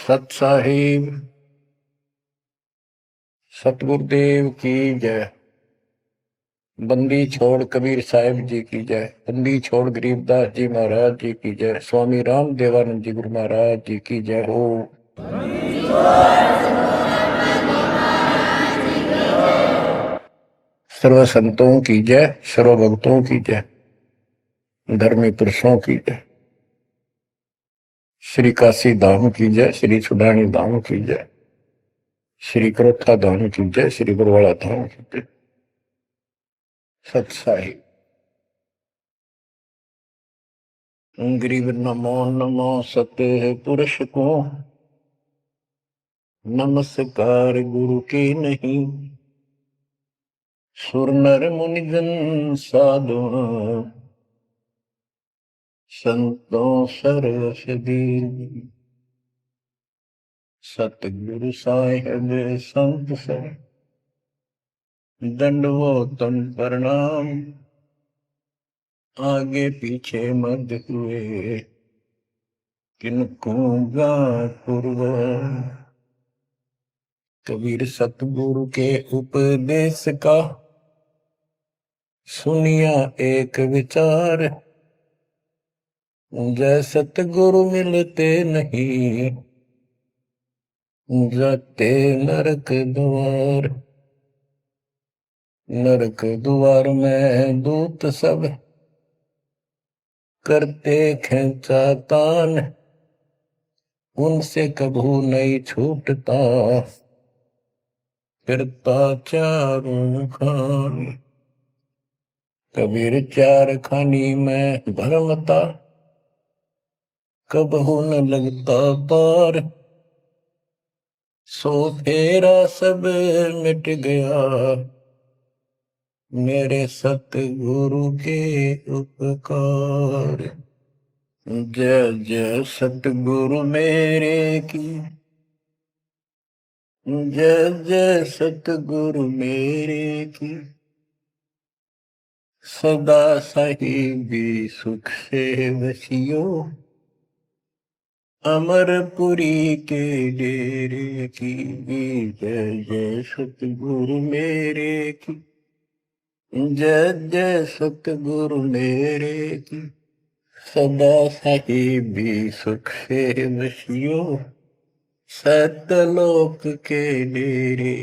सत साहिब सतगुरुदेव की जय। बंदी छोड़ कबीर साहिब जी की जय। बंदी छोड़ गरीबदास जी महाराज जी की जय। स्वामी राम देवानंद जी गुरु महाराज जी की जय हो। सर्व संतों की जय, सर्व भक्तों की जय, धर्मी पुरुषों की जय। श्री काशी धाम की जय, श्री सुडानी धाम की जय, श्री करोथा धाम की जय, श्री बरवाड़ा धाम की जय। सत साहिब गरीब नमो नमो सत्य पुरुष को, नमस्कार गुरु के नहीं। सुर नर मुनि जन साधु, संतों सरस दीन। सतगुरु साहिब संत सर, दंडवतम प्रणाम। आगे पीछे मत हुए, किनको पूर्व। कबीर सतगुरु के उपदेश का, सुनिया एक विचार। जय सतगुरु मिलते नहीं, जाते नरक द्वार। नरक द्वार में दूत सब, करते खेचा तान। उनसे कभू नहीं छूटता, फिरता चारों खान। कबीर चार खानी में भरमता, कबहू न लगता पार। सो फेरा सब मिट गया, मेरे सतगुरु के उपकार। जय जय सतगुरु मेरे की, जय जय सतगुरु मेरे की। सदा साहिबी सुख से वसियो, अमरपुरी के डेरे की। जय जय सतगुरु मेरे की, जय जय सतगुरु मेरे की। सदा साहिबी सुख से वसियो, सतलोक के डेरे।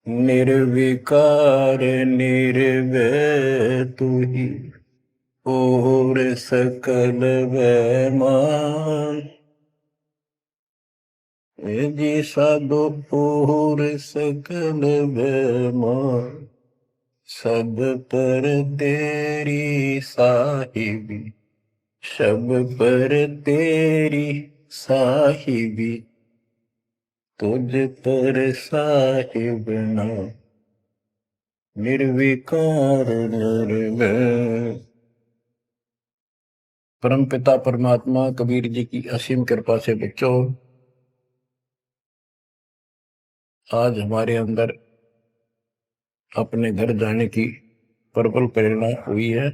निर्विकार निर्भय तू ही, और सकल बैमान। जी साधो और सकल बैमान। सब पर तेरी साहिबी, सब पर तेरी साहिबी। तुझ पर साहिब ना, निर्विकार निर्भय। परम पिता परमात्मा कबीर जी की असीम कृपा से बच्चों, आज हमारे अंदर अपने घर जाने की प्रबल प्रेरणा हुई है।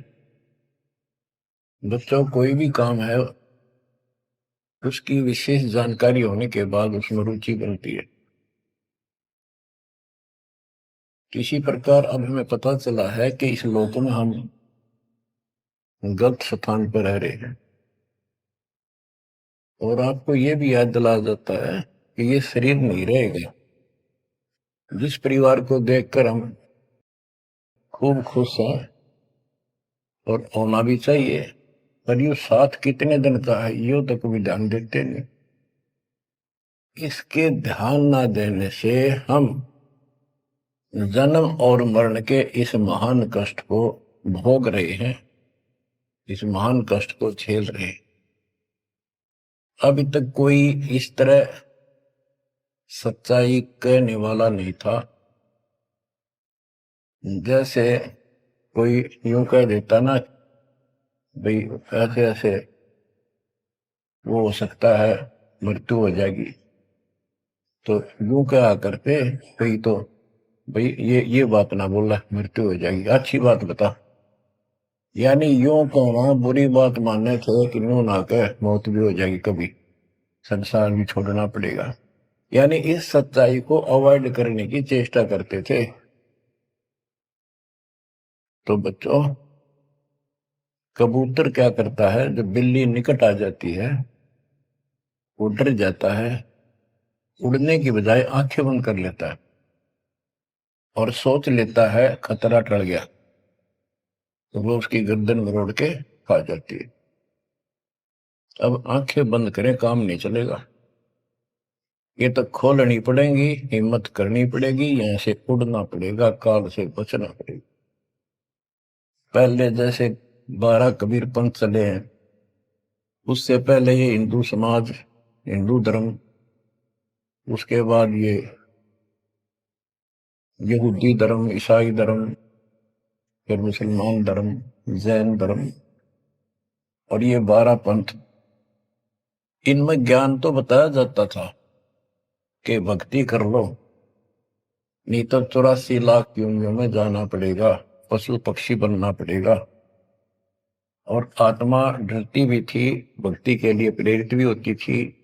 बच्चों, कोई भी काम है उसकी विशेष जानकारी होने के बाद उसमें रुचि बनती है। किसी प्रकार अब हमें पता चला है कि इस लोक में हम गलत स्थान पर रह रहे हैं, और आपको यह भी याद दिला जाता है कि ये शरीर नहीं रहेगा। जिस परिवार को देखकर हम खूब खुश हैं, और होना भी चाहिए, पर ये साथ कितने दिन का है ये तो कभी ध्यान देते नहीं। इसके ध्यान ना देने से हम जन्म और मरण के इस महान कष्ट को भोग रहे हैं, इस महान कष्ट को झेल रहे हैं। अभी तक कोई इस तरह सच्चाई कहने वाला नहीं था। जैसे कोई यूं कह देता ना, भाई ऐसे ऐसे वो हो सकता है, मृत्यु हो जाएगी, तो यूं कहा करते भाई, तो भाई ये बात ना बोला, मृत्यु हो जाएगी, अच्छी बात बता। यानी यूं कहना बुरी बात मानने थे कि यूं ना कह, मौत भी हो जाएगी कभी। संसार भी छोड़ना पड़ेगा। यानी इस सच्चाई को अवॉइड करने की चेष्टा करते थे। तो बच्चों, कबूतर क्या करता है, जब बिल्ली निकट आ जाती है वो डर जाता है, उड़ने की बजाय आंखें बंद कर लेता है और सोच लेता है खतरा टल गया, तो वो उसकी गर्दन मरोड़ के खा जाती है। अब आंखें बंद करें काम नहीं चलेगा, ये तो खोलनी पड़ेगी, हिम्मत करनी पड़ेगी, यहां से उड़ना पड़ेगा, काल से बचना पड़ेगा। पहले जैसे 12 कबीर पंथ चले हैं, उससे पहले ये हिंदू समाज, हिंदू धर्म, उसके बाद ये यहूदी धर्म, ईसाई धर्म, फिर मुसलमान धर्म, जैन धर्म, और ये 12 पंथ, इनमें ज्ञान तो बताया जाता था कि भक्ति कर लो, नहीं तो 84 लाख योनियों में जाना पड़ेगा, पशु पक्षी बनना पड़ेगा। और आत्मा डरती भी थी, भक्ति के लिए प्रेरित भी होती थी,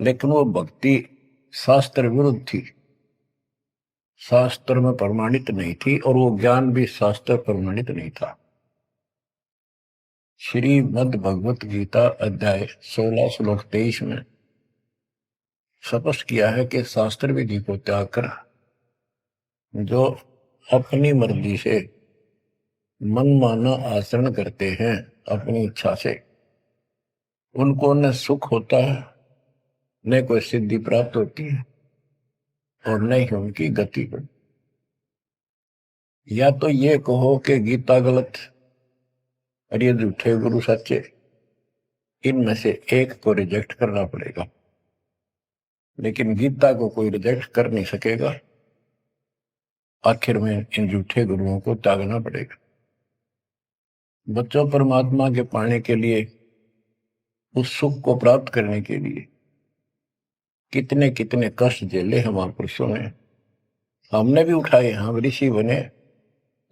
लेकिन वो भक्ति शास्त्र विरुद्ध थी, शास्त्र में प्रमाणित नहीं थी, और वो ज्ञान भी शास्त्र प्रमाणित नहीं था। श्रीमद् भगवत गीता अध्याय 16 श्लोक 23 में स्पष्ट किया है कि शास्त्र विधि को त्याग कर जो अपनी मर्जी से मनमाना आचरण करते हैं अपनी इच्छा से, उनको न सुख होता है, न कोई सिद्धि प्राप्त होती है, और न ही उनकी गति बढ़ती। या तो ये कहो कि गीता गलत और ये झूठे गुरु सच्चे, इनमें से एक को रिजेक्ट करना पड़ेगा। लेकिन गीता को कोई रिजेक्ट कर नहीं सकेगा, आखिर में इन झूठे गुरुओं को त्यागना पड़ेगा। बच्चों, परमात्मा के पाने के लिए, उस सुख को प्राप्त करने के लिए कितने कितने कष्ट झेले हैं महापुरुषों ने, हमने भी उठाए। हम ऋषि बने,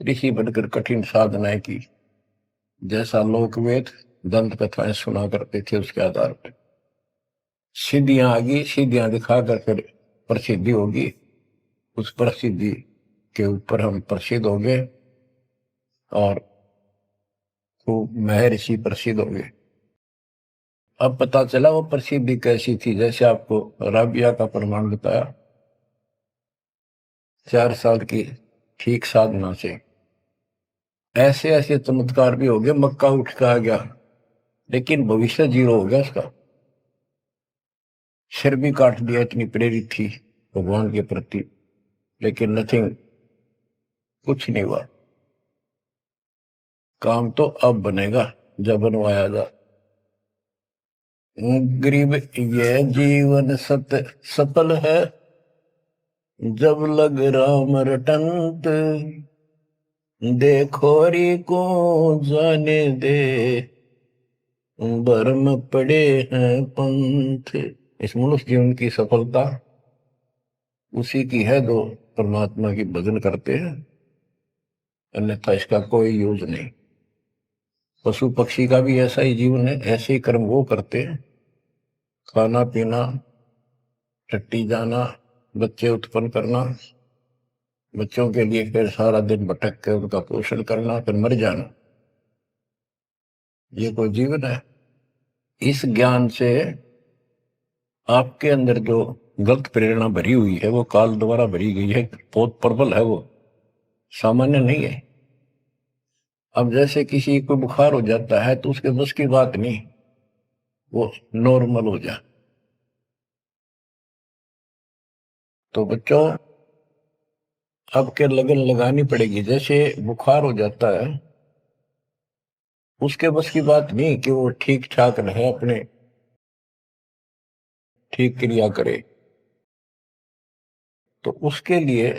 ऋषि बनकर कठिन साधनाएं की, जैसा लोकवेद दंत कथाएं सुना करते थे, उसके आधार पर सिद्धियां आ गई, सिद्धियां दिखाकर फिर प्रसिद्धि होगी, उस प्रसिद्धि के ऊपर हम प्रसिद्ध हो गए और खूब महर्षि प्रसिद्ध हो गए। अब पता चला वो प्रसिद्धि कैसी थी, जैसे आपको राबिया का प्रमाण बताया, 4 साल की ठीक साधना से ऐसे ऐसे चमत्कार भी हो गए, मक्का उठ के आ गया, लेकिन भविष्य 0 हो गया उसका, सिर भी काट दिया, इतनी प्रेरित थी भगवान के प्रति, लेकिन नथिंग, कुछ नहीं हुआ। काम तो अब बनेगा जब बनवाया जा। गरीब ये जीवन सफल है, जब लग राम रटंत, देखोरी को जाने दे, भरम पड़े हैं पंथ। इस मनुष्य जीवन की सफलता उसी की है जो परमात्मा की भजन करते हैं, अन्यथा इसका कोई यूज नहीं। पशु पक्षी का भी ऐसा ही जीवन है, ऐसे ही कर्म वो करते हैं, खाना पीना, टट्टी जाना, बच्चे उत्पन्न करना, बच्चों के लिए फिर सारा दिन भटक के उनका पोषण करना, फिर मर जाना, ये कोई जीवन है? इस ज्ञान से आपके अंदर जो गलत प्रेरणा भरी हुई है वो काल द्वारा भरी गई है, बहुत प्रबल है, वो सामान्य नहीं है। अब जैसे किसी को बुखार हो जाता है तो उसके बस की बात नहीं वो नॉर्मल हो जाए। तो बच्चों, अब के लगन लगानी पड़ेगी। जैसे बुखार हो जाता है, उसके बस की बात नहीं कि वो ठीक ठाक रहे, अपने ठीक क्रिया करे, तो उसके लिए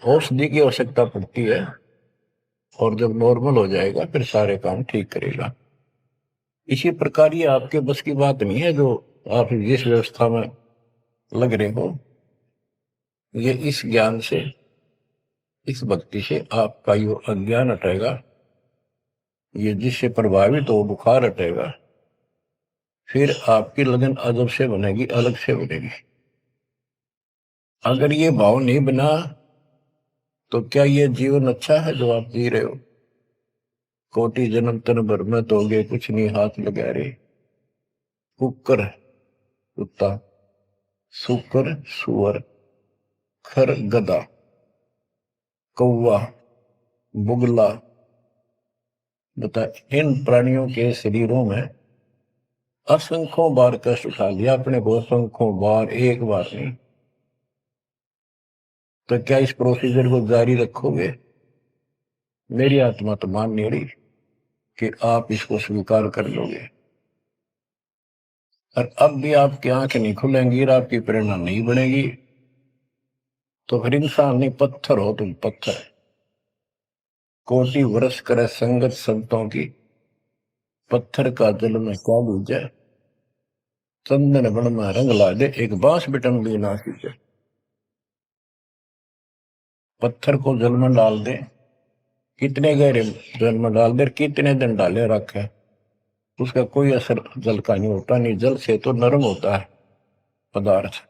औषधि की आवश्यकता पड़ती है, और जब नॉर्मल हो जाएगा फिर सारे काम ठीक करेगा। इसी प्रकार ये आपके बस की बात नहीं है जो आप जिस व्यवस्था में लग रहे हो, ये इस ज्ञान से, इस भक्ति से आपका यो अज्ञान हटेगा, ये जिससे प्रभावित हो बुखार हटेगा, फिर आपकी लगन अजब से बनेगी, अलग से बनेगी। अगर ये भाव नहीं बना तो क्या ये जीवन अच्छा है जो आप जी रहे हो? कोटि जन्म तन भर में दोगे कुछ नहीं हाथ लगा रे। कुकर कुत्ता, सुकर सुअर, खर गधा, कौवा बुगला, बता इन प्राणियों के शरीरों में असंख्यों बार कष्ट उठा लिया अपने को, असंख्यों बार, एक बार नहीं। तो क्या इस प्रोसीजर को जारी रखोगे? मेरी आत्मा तो मान नहीं रही कि आप इसको स्वीकार कर लोगे। और अब भी आपकी आंखें नहीं खुलेंगी और आपकी प्रेरणा नहीं बढ़ेगी, तो फिर इंसान नहीं, पत्थर हो तुम, पत्थर। कोटि वर्ष करे संगत संतों की, पत्थर का जल में क्या लीजे। चंदन बन में रंग ला दे, एक बांस बिटन भी ना सींचे। पत्थर को जल में डाल दे, कितने गहरे जल में डाल दे, कितने दिन डाले रखे, उसका कोई असर जल का नहीं होता। नहीं, जल से तो नरम होता है पदार्थ।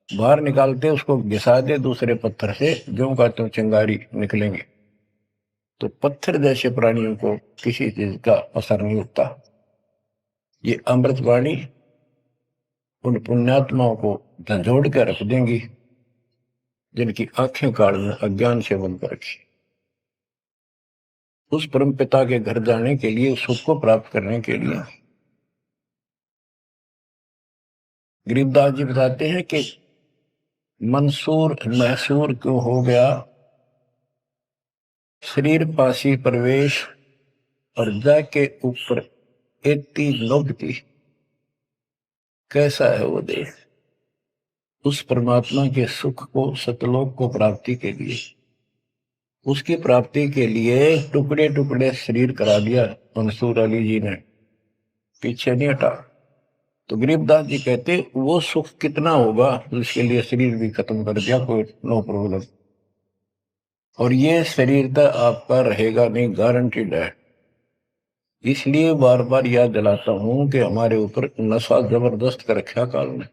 बाहर निकालते उसको घिसा दे दूसरे पत्थर से, जो का त्यों चिंगारी निकलेंगे। तो पत्थर जैसे प्राणियों को किसी चीज का असर नहीं होता। ये अमृतवाणी उन पुण्यात्माओं को झंझोड़ कर रख देंगी जिनकी आंखें काल में अज्ञान से बंद कर रखी। उस परम पिता के घर जाने के लिए, सुख को प्राप्त करने के लिए गरीबदास जी बताते हैं कि मंसूर मैसूर क्यों हो गया, शरीर पासी प्रवेश और जा के ऊपर एती नोबती। कैसा है वो देश? उस परमात्मा के सुख को, सतलोक को प्राप्ति के लिए, उसकी प्राप्ति के लिए टुकड़े टुकड़े शरीर करा दिया मंसूर अली जी ने, पीछे नहीं हटा। तो गरीबदास जी कहते वो सुख कितना होगा जिसके लिए शरीर भी खत्म कर दिया, कोई नो प्रॉब्लम। और ये शरीर तो आपका रहेगा नहीं, गारंटीड है। इसलिए बार बार याद दिलाता हूं कि हमारे ऊपर नशा जबरदस्त कर रखा काल ने।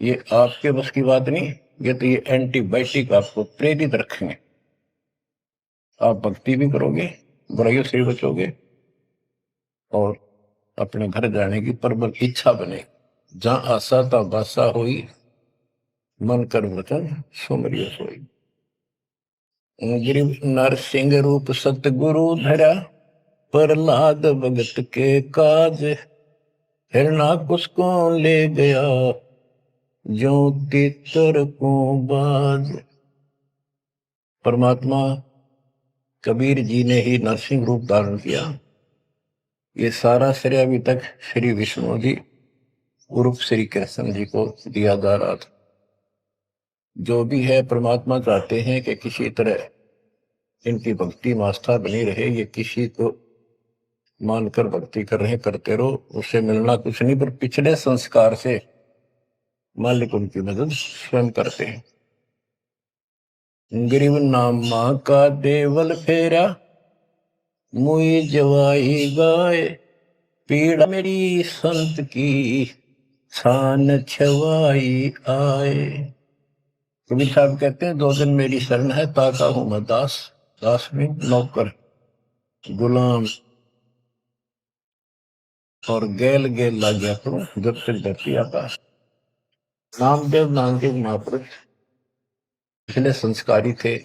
ये आपके बस की बात नहीं, ये एंटीबायोटिक आपको प्रेरित रखेंगे। आप भक्ति भी करोगे, बुराइयों से भी बचोगे, और अपने घर जाने की प्रबल इच्छा बनेगी। जहां आशा ता बासा हुई, मन कर वचन सुमरियो सोई। गिरिव नरसिंह रूप सतगुरु धरा, प्रहलाद भगत के काज। हिरणाकुश को ले गया, जो तितर को बाज। परमात्मा कबीर जी ने ही नरसिंह रूप धारण किया। ये सारा श्रेय अभी तक श्री विष्णु जी उर्फ श्री कृष्ण जी को दिया जा रहा था। जो भी है, परमात्मा चाहते हैं कि किसी तरह इनकी भक्ति में आस्था बनी रहे। ये किसी को मानकर भक्ति कर रहे, करते रहो, उससे मिलना कुछ नहीं, पर पिछले संस्कार से मालिक उनकी मदद स्वयं करते हैं। गिरिव नामा का देवल फेरा, मुई जवाई गाय। पीड़ा मेरी संत की, छान छवाई आए। कबीर साहब कहते हैं, 2 दिन मेरी शरण है, ताका हूं मैं दास। दास में नौकर, गुलाम, और गैल गैल ला गया करूं जब तक धरती आकाश। नामदेव नामदेव महापुरुष पिछले संस्कारी थे।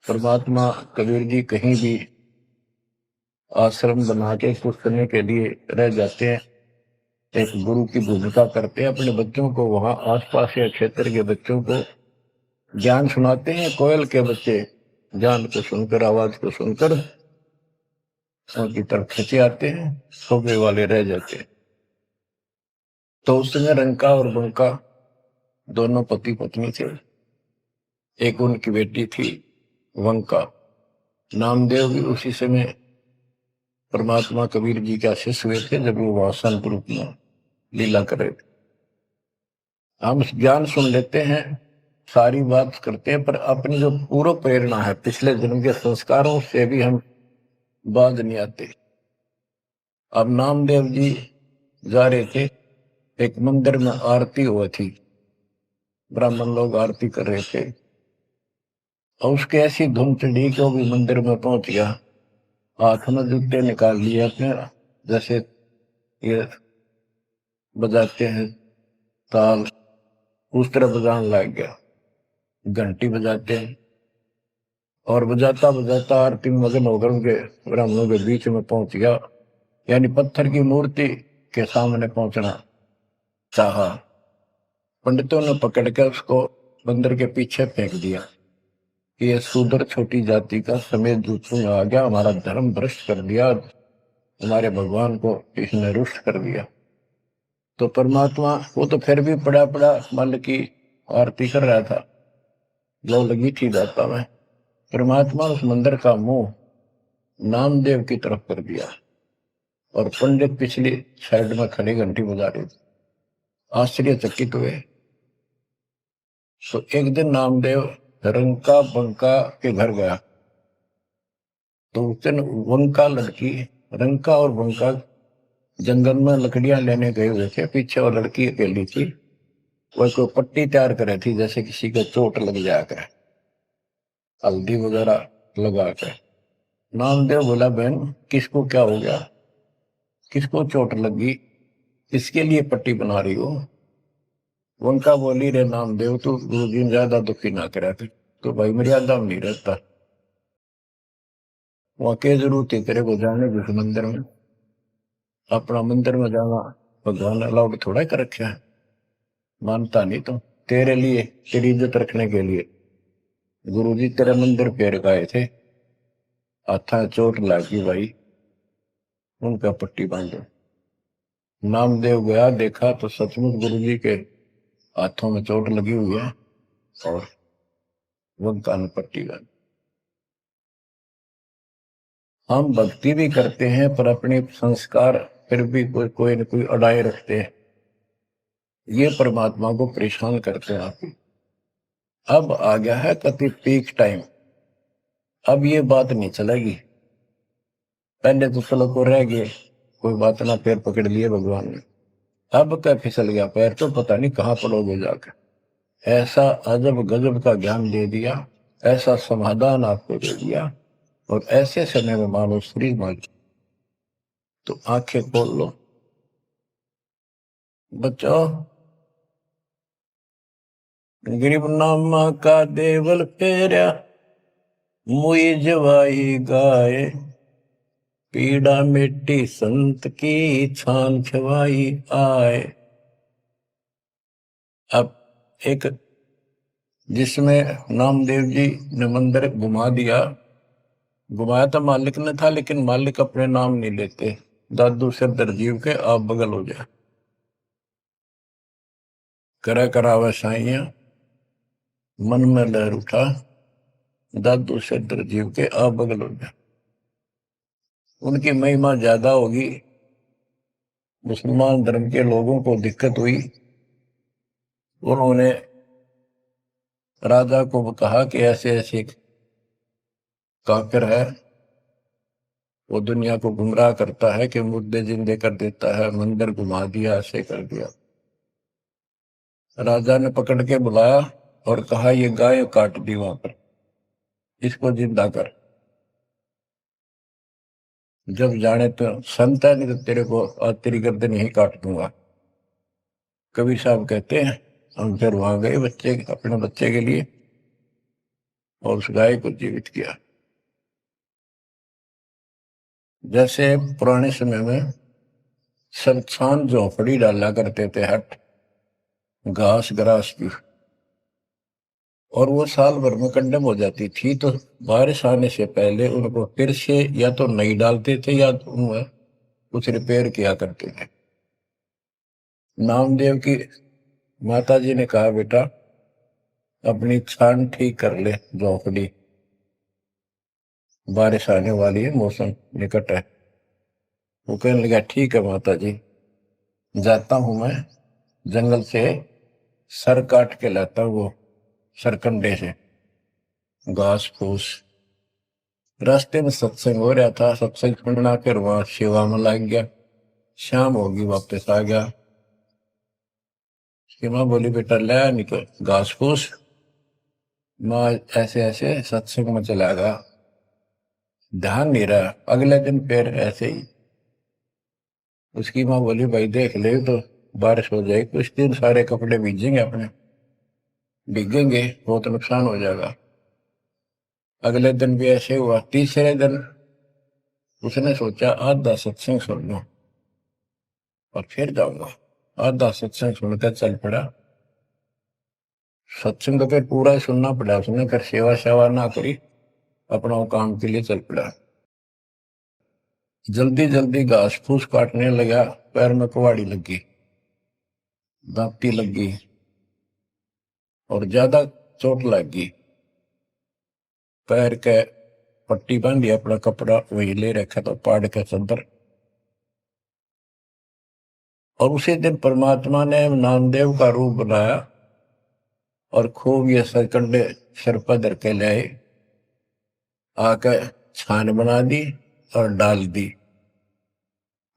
परमात्मा कबीर जी कहीं भी आश्रम बना के कुछ समय के लिए रह जाते हैं, एक गुरु की भूमिका करते हैं। अपने बच्चों को, वहां आसपास के क्षेत्र के बच्चों को ज्ञान सुनाते हैं। कोयल के बच्चे ज्ञान को सुनकर, आवाज को सुनकर उनकी तरफ खींचे आते हैं, सोबे वाले रह जाते हैं। तो उस समय रंका और बंका दोनों पति पत्नी थे। एक उनकी बेटी थी वंका। नामदेव भी उसी समय परमात्मा कबीर जी का शिष्य हुए थे जब वो वहां संत रूप में लीला कर रहे थे। हम ज्ञान सुन लेते हैं, सारी बात करते हैं, पर अपनी जो पूर्व प्रेरणा है, पिछले जन्म के संस्कारों से भी हम बाज नहीं आते। अब नामदेव जी जा रहे थे, एक मंदिर में आरती हुई थी, ब्राह्मण लोग आरती कर रहे थे, और उसके ऐसी धुन चढ़ी कि वो भी मंदिर में पहुंच गया। हाथ में जूते निकाल लिए अपने, जैसे ये बजाते हैं ताल, उस तरह बजाने लग गया, घंटी बजाते हैं, और बजाता बजाता आरती में मगन होकर उनके ब्राह्मणों के बीच में पहुंच गया, यानी पत्थर की मूर्ति के सामने पहुंचना चाहा। पंडितों ने पकड़ कर उसको मंदिर के पीछे फेंक दिया कि ये शूद्र छोटी जाति का समेत दूसरों में आ गया, हमारा धर्म भ्रष्ट कर दिया, हमारे भगवान को इसने रुष्ट कर दिया। तो परमात्मा वो तो फिर भी पड़ा पड़ा मन की आरती कर रहा था, लो लगी थी दाता में। परमात्मा उस मंदिर का मुंह नामदेव की तरफ कर दिया, और पंडित पिछली साइड में खड़ी घंटी बजा रहे थे, आश्चर्यचकित हुए। तो एक दिन नामदेव रंका बंका के घर गया, तो उस दिन वंका लड़की, रंका और बंका जंगल में लकड़ियां लेने गए हुए थे, पीछे वो लड़की अकेली थी, वो कोई पट्टी तैयार करे थी, जैसे किसी को चोट लग जाकर, हल्दी वगैरह लगा कर। नामदेव बोला, बहन किसको क्या हो गया, किसको चोट लगी, किसके लिए पट्टी बना रही हो? उनका बोली, रे नामदेव तू गुरु जी ज्यादा दुखी ना करा थे, तो भाई मर्यादा में नहीं रहता, वहां के जरूरत है तेरे को जाने जिस मंदिर में, अपना मंदिर में जाना भगवान अलाउड थोड़ा कर रखा है, मानता नहीं तो तेरे लिए, तेरी इज्जत रखने के लिए गुरु जी तेरे मंदिर पेड़ गए थे, हाथा चोट लगी भाई, उनका पट्टी बांधो। नामदेव गया, देखा तो सचमुच गुरु जी के हाथों में चोट लगी हुई है, और उनका पट्टी बांध। हम भक्ति भी करते हैं पर अपने संस्कार फिर भी कोई न कोई अड़ाए रखते हैं, ये परमात्मा को परेशान करते हैं। आप अब आ गया है कति पीक टाइम, अब ये बात नहीं चलेगी। पहले तो चलो को रह गए, कोई बात ना, पैर पकड़ लिए भगवान ने, अब क्या फिसल गया पैर तो पता नहीं कहाँ पड़ोगे जाकर। ऐसा अजब गजब का ज्ञान दे दिया, ऐसा समाधान आपको दे दिया, और ऐसे समय में मानो श्री मांगी। तो आंखें खोल लो बच्चों, गरीब नामा का देवल फेरा, मुई जवाई गाय, पीड़ा मिट्टी संत की छान छवाई आए। अब एक जिसमें नामदेव जी ने मंदिर घुमा दिया, घुमाया तो मालिक ने था, लेकिन मालिक अपने नाम नहीं लेते, दादू सिर दर्जीव के आप बगल हो जाए, करा करावे साइया मन में लहर उठा, दादू सिर दर्जीव के आप बगल हो जाए। उनकी महिमा ज्यादा होगी, मुसलमान धर्म के लोगों को दिक्कत हुई, उन्होंने राजा को कहा कि ऐसे ऐसे काफिर है, वो दुनिया को गुमराह करता है कि मुर्दे जिंदे कर देता है, मंदिर घुमा दिया, ऐसे कर दिया। राजा ने पकड़ के बुलाया और कहा, ये गाय काट दी वहां पर, इसको जिंदा कर, जब जाने तो संत है, नहीं तो तेरे को आज तेरी गर्दन यही काट दूंगा। कबीर साहब कहते हैं, हम फिर वहां गए बच्चे, अपने बच्चे के लिए, और उस गाय को जीवित किया। जैसे पुराने समय में संस्थान झोपड़ी डाला करते थे, हट घास ग्रास की, और वो साल भर में कंडम हो जाती थी, तो बारिश आने से पहले उनको फिर से या तो नहीं डालते थे या तो उनमें कुछ रिपेयर किया करते थे। नामदेव की माता जी ने कहा, बेटा अपनी छान ठीक कर ले झोपड़ी, बारिश आने वाली है, मौसम निकट है। वो कहने लगा, ठीक है माता जी, जाता हूं मैं जंगल से सर काट के लाता हूं, वो सरकंडे से घास फूस। रास्ते में सत्संग हो रहा था, सत्संग सुनना, फिर वहां सेवा में लग गया, शाम होगी, वापस आ गया। उसकी माँ बोली बेटा ले निकल घास फूस। माँ ऐसे ऐसे सत्संग में चला गया, ध्यान नहीं रहा। अगले दिन फिर ऐसे ही। उसकी माँ बोली भाई देख ले तो बारिश हो जाएगी, कुछ दिन सारे कपड़े भीजेंगे, अपने भीगेंगे, बहुत नुकसान हो जाएगा। अगले दिन भी ऐसे हुआ। तीसरे दिन उसने सोचा आधा सत्संग सुन लो और फिर जाऊंगा। आधा सत्संग सुनकर चल पड़ा। सत्संग तो फिर पूरा ही सुनना पड़ा उसने, फिर सेवा सेवा ना करी, अपना वो काम के लिए चल पड़ा। जल्दी जल्दी घास फूस काटने लगा, पैर में कुहाड़ी लगी, दांती लगी और ज्यादा चोट लग गई। पैर के पट्टी बांधी, अपना कपड़ा वही ले रखा था पाड़ के चंदर। और उसी दिन परमात्मा ने नामदेव का रूप बनाया और खूब ये सरकंडे सिर पर धर के ले आए, आकर छान बना दी और डाल दी।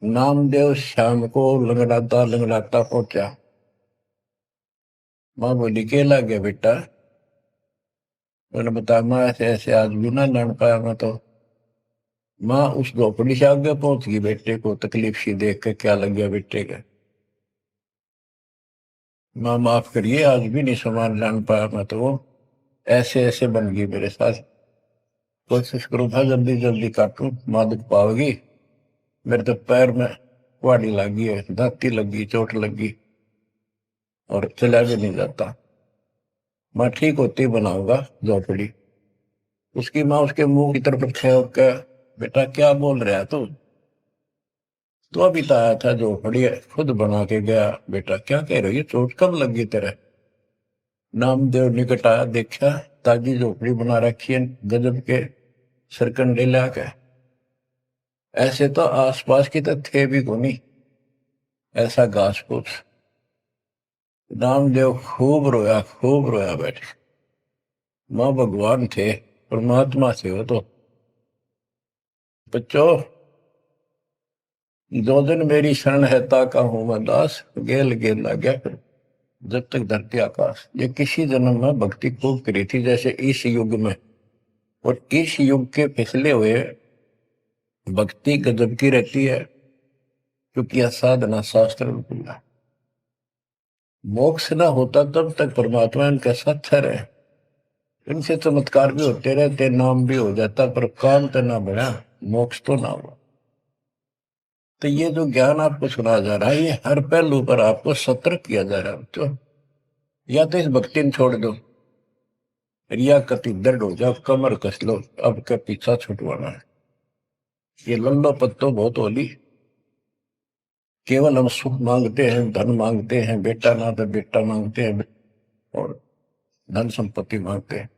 नामदेव शाम को लंगड़ाता लंगड़ाता पहुंचा। माँ बोली के लग गया बेटा? मैंने बताया माँ ऐसे ऐसे आज भी ना लड़ पाया मैं तो। माँ उस झोपड़ी से आगे पहुंच गई, बेटे को तकलीफ सी देख के क्या लग गया बेटे का। माँ माफ करिए आज भी नहीं सामान जान पाया मैं तो, वो ऐसे ऐसे बन गई मेरे साथ। कोशिश करूँ था जल्दी जल्दी काटूं, माँ दुख पाओगी। मेरे तो पैर में कुहाड़ी लगी है, दांती लगी, चोट लगी और चला भी नहीं जाता। माँ ठीक होती बनाऊंगा झोपड़ी। उसकी माँ उसके मुंह की तरफ के बेटा क्या बोल रहा है तू? तो अभी तो आया था झोपड़ी खुद बना के गया, बेटा क्या कह रही है, चोट कब लगी तेरे? नामदेव निकट आया, देखा ताजी झोपड़ी बना रखी है गजब के सरकंडे लाके। ऐसे तो आसपास की तो थे भी कोनी, ऐसा घास फूस। नामदेव खूब रोया बैठे। माँ भगवान थे, परमात्मा थे वो तो। बच्चों दो दिन मेरी शरण है ताका हूं मैं दास, गेल गेल ना गया जब तक धरती आकाश। ये किसी जन्म में भक्ति खूब करी थी जैसे इस युग में, और इस युग के पिछले हुए भक्ति गजब की रहती है, क्योंकि यह साधना शास्त्र में खुला। मोक्ष ना होता तब तक परमात्मा इनके साथ रहे। इनसे चमत्कार भी होते रहते, नाम भी हो जाता, पर काम तो ना बढ़ा, मोक्ष तो ना हुआ। तो ये जो ज्ञान आपको सुनाया जा रहा है, ये हर पहलू पर आपको सतर्क किया जा रहा है। तो या तो इस भक्ति में छोड़ दो, रिया कति दर्द हो जाओ, कमर कस लो, अब के पीछा छुटवाना है। ये लल्लो पत्तो बहुत होली। केवल हम सुख मांगते हैं, धन मांगते हैं, बेटा ना तो बेटा मांगते हैं और धन संपत्ति मांगते हैं।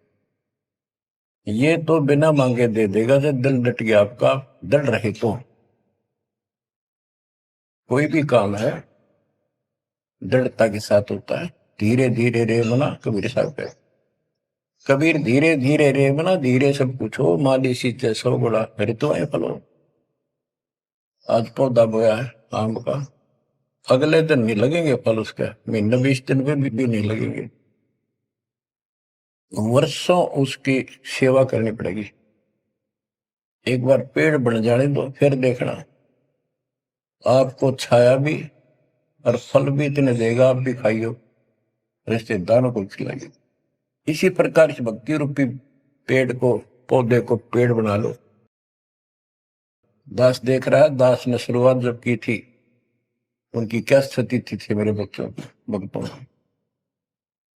ये तो बिना मांगे दे देगा जब दिल डट गया आपका। दृढ़ रहे तो कोई भी काम है दृढ़ता के साथ होता है। धीरे धीरे रे मना, कबीर साहब कहते। कबीर धीरे धीरे रे मना, धीरे सब कुछ हो, माली सींचे सौ गुड़ा, फिर तो है फलो। आज पौधा बोया है आम का, अगले दिन नहीं लगेंगे फल उसके, महीने 20 दिन में भी नहीं लगेंगे। वर्षों उसकी सेवा करनी पड़ेगी। एक बार पेड़ बन जाने दो, फिर देखना आपको छाया भी और फल भी इतने देगा, आप भी खाइयो, रिश्तेदारों को खिलाइए। इसी प्रकार से भक्ति रूपी पेड़ को, पौधे को पेड़ बना लो। दास देख रहा है, दास ने शुरुआत जब की थी उनकी क्या स्थिति थी मेरे बच्चों की, भक्तों की।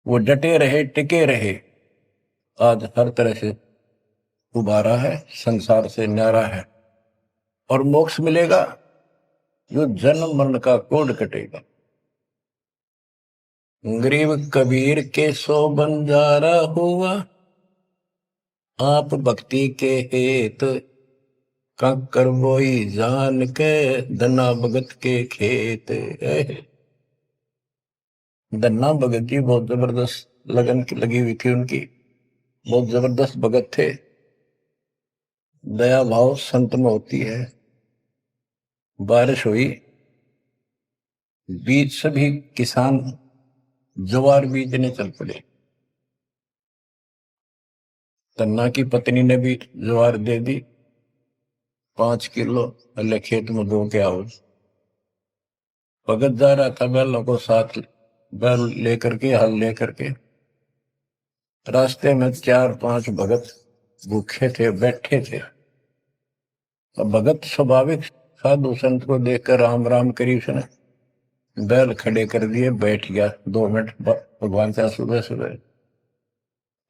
वो डटे रहे, टिके रहे, आज हर तरह से उबारा है, संसार से न्यारा है और मोक्ष मिलेगा। जो जन्म मरण का कोड कटेगा। गरीब कबीर के सो बंजारा हुआ, आप भक्ति के हेत कंकर बोई जान के, धना भगत के खेत। धन्ना भगत जी बहुत जबरदस्त लगन की लगी हुई थी उनकी, बहुत जबरदस्त भगत थे। दया भाव संत में होती है। बारिश हुई, बीज सभी किसान ज्वार बीजने चल पड़े। तन्ना की पत्नी ने भी ज्वार दे दी 5 किलो, अल्ले खेत में बो के आओ। भगत जा रहा था बैलों को साथ, बैल लेकर के, हल लेकर के। रास्ते में 4-5 भगत भूखे थे, बैठे थे। अब भगत स्वाभाविक साधु संत को देखकर राम राम करी, उसने बैल खड़े कर दिए, बैठ गया 2 मिनट भगवान से। सुबह सुबह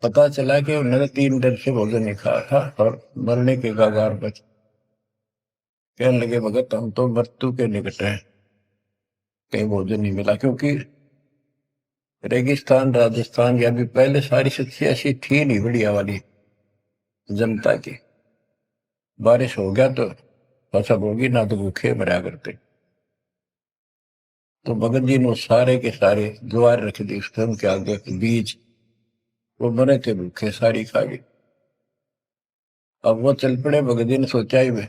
पता चला कि उन्होंने 3 दिन से भोजन नहीं खाया था और मरने के कगार पर। कहने लगे भगत हम तो मृत्यु के निकट हैं, कहीं भोजन नहीं मिला। क्योंकि रेगिस्तान राजस्थान या भी पहले सारी स्थिति ऐसी थी नहीं बढ़िया वाली जनता की। बारिश हो गया तो फसल होगी, ना तो भूखे मरा करते। तो भगत जी ने सारे के सारे ज्वार रख दी उसके उनके आगे, बीज वो मरे थे भूखे, सारी खा गई। अब वो चल पड़े। भगत जी ने सोचा ही वे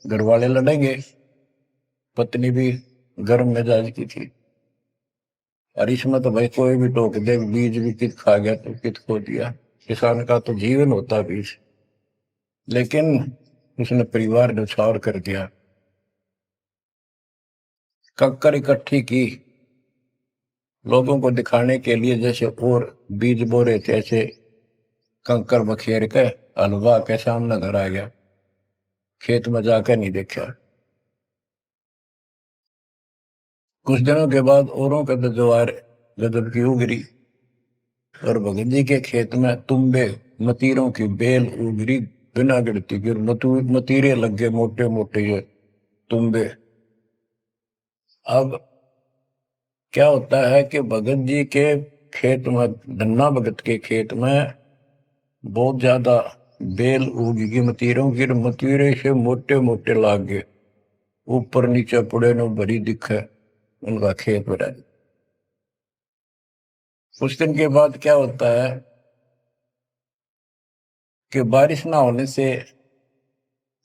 घर वाले लड़ेंगे, पत्नी भी गर्म मिजाज की थी, और इसमें तो भाई कोई भी टोक दे, बीज भी कित खा गया तो कित खो दिया। किसान का तो जीवन होता बीज। लेकिन उसने परिवार न्यौछावर कर दिया। कक्कर इकट्ठी की लोगों को दिखाने के लिए, जैसे और बीज बो रहे थे ऐसे कंकर बखेर के हलवा के सामने घर आ गया, खेत में जाकर नहीं देखा। कुछ दिनों के बाद औरों का तो ज्वार गजब की उगरी, और भगत जी के खेत में तुम्बे मतीरों की बेल उगरी बिना गिनती की। मतीरे लग गए मोटे मोटे ये तुम्बे। अब क्या होता है कि भगत जी के खेत में, धन्ना भगत के खेत में बहुत ज्यादा बेल उगी मतीरों की, मतीरे से मोटे मोटे लाग गए, ऊपर नीचे पड़े न भरी दिखे उनका खेत भरा। कुछ दिन के बाद क्या होता है कि बारिश ना होने से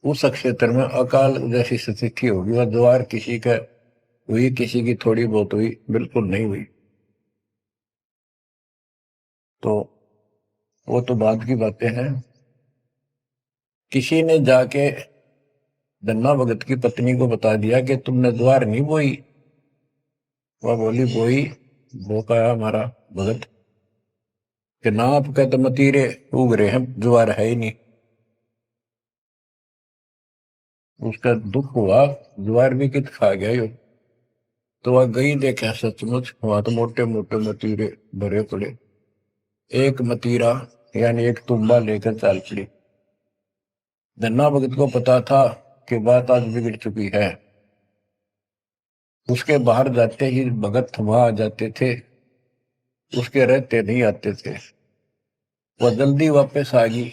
उस क्षेत्र में अकाल जैसी स्थिति होगी। वह ज्वार किसी का हुई, किसी की थोड़ी बहुत हुई, बिल्कुल नहीं हुई। तो वो तो बाद की बातें हैं। किसी ने जाके धन्ना भगत की पत्नी को बता दिया कि तुमने ज्वार नहीं बोई। वह बोली बोई, वो कहा हमारा भगत कि ना आपके तो मतीरे उग रहे हैं, ज्वार है ही नहीं। उसका दुख हुआ, ज्वार भी कित खा गया यो। तो वह गई, देखा सचमुच वहां तो मोटे मोटे मतीरे भरे पड़े। एक मतीरा यानी एक तुम्बा लेकर चाल पड़ी। धन्ना भगत को पता था कि बात आज बिगड़ चुकी है। उसके बाहर जाते ही भगत वहां आ जाते थे, उसके रहते नहीं आते थे। वह जल्दी वापस आ गई।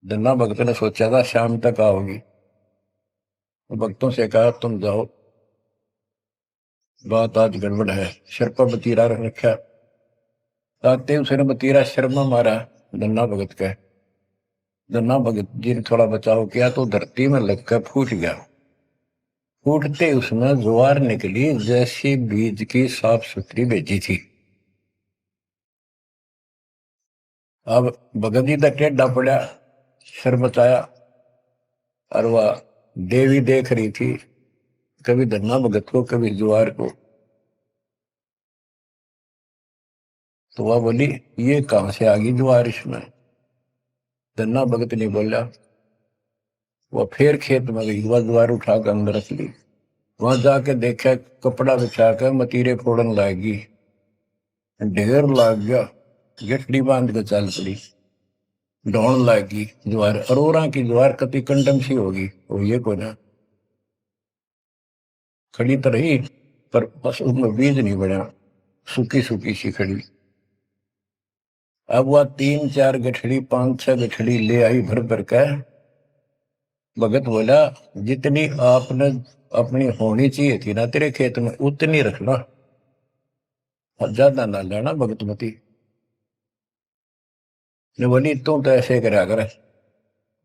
धन्ना भगत ने सोचा था शाम तक आओगी, तो भक्तों से कहा तुम जाओ, बात आज गड़बड़ है। सिर पर मतीरा रख रखा, आते उसने मतीरा सिर में मारा धन्ना भगत का। धन्ना भगत जी ने थोड़ा बचाव किया तो धरती में लगकर फूट गया। फूटते उसमें ज्वार निकली जैसी बीज की साफ सुथरी भेजी थी। अब भगत जी तक टेढ़ा पड़ा, सिर बचाया, और वह देवी देख रही थी, कभी धन्ना भगत को कभी ज्वार को। तो वह बोली ये कहां से आ गई ज्वार इसमें। धन्ना भगत नहीं बोला। वह फिर खेत में गई, वह ज्वार उठाकर अंदर रख ली। वहां जाके देखा कपड़ा बिछाकर मतीरे फोड़न लागी, ढेर लाग गया। गठड़ी बांध के चल पड़ी, ढोण लागी ज्वार। अरोरा की ज्वार कति कंडम सी होगी, वो ये को ना खड़ी तो रही, पर बस उसमें बीज नहीं बना, सूखी सूखी सी खड़ी। अब वह 3-4 गठड़ी 5-6 गठड़ी ले आई भर भर कर। भगत बोला जितनी आपने अपनी होनी चाहिए थी ना तेरे खेत में उतनी रखना, ज्यादा ना लेना भगतमती ने। बोली तू तो ऐसे करा कर,